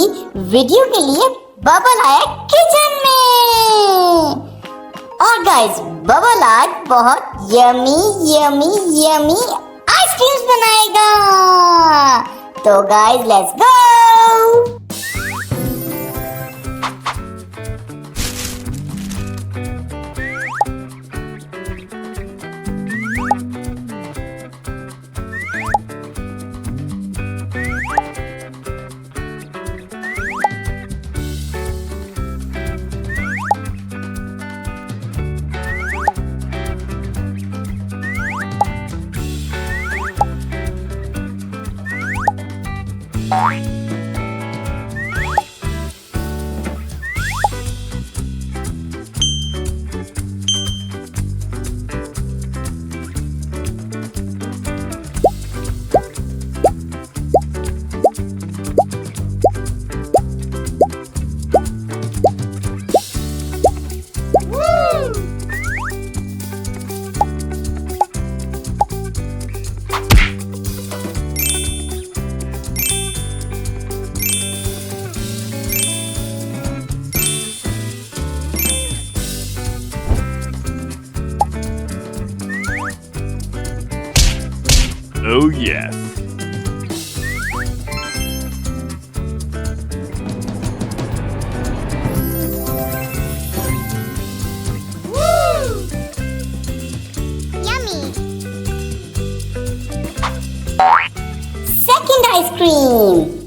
Video के लिए bubble आया किचन में। और गाइस बबल आज बहुत यमी यमी यमी आइसक्रीम्स बनाएगा। तो guys let's go. Oh yes. Yummy. Second ice cream.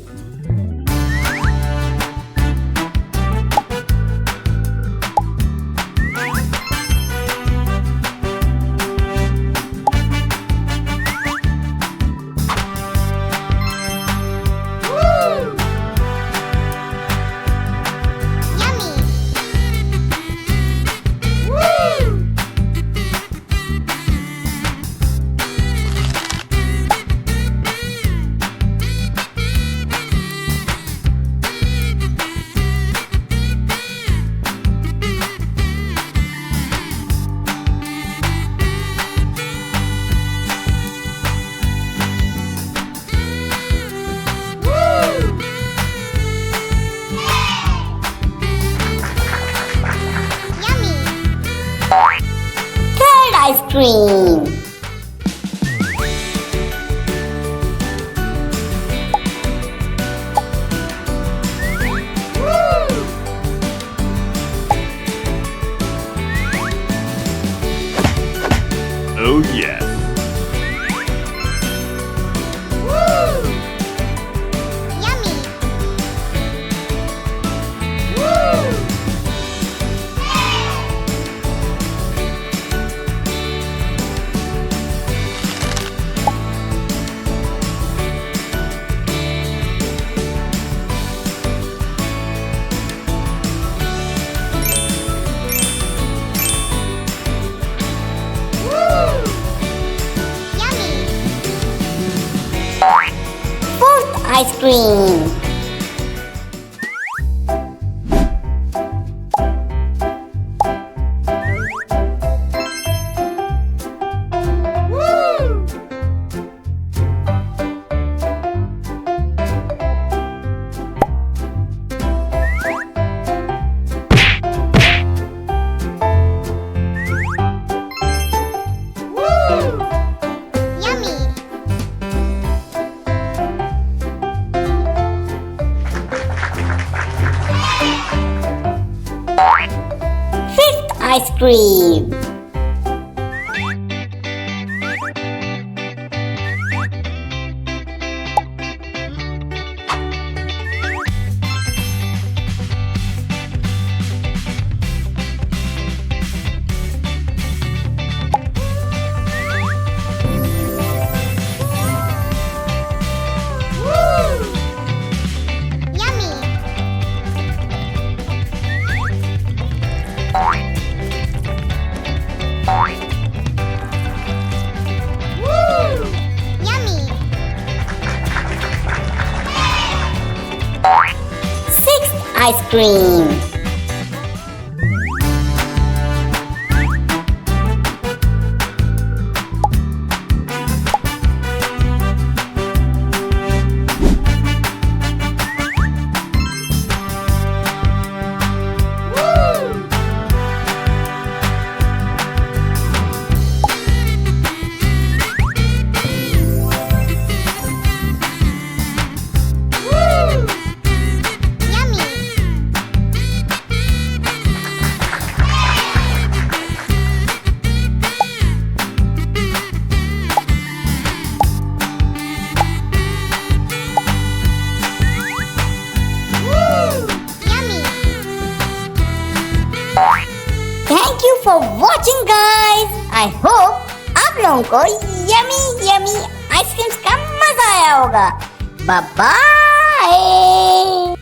Third ice cream. Oh yes. Yummy. Fourth ice cream. Yummy. Fifth ice cream. Yummy. Yummy. Sixth ice cream. Thank you for watching guys. I hope आप लोगों को yummy yummy ice creams का मजा आया होगा। Bye bye.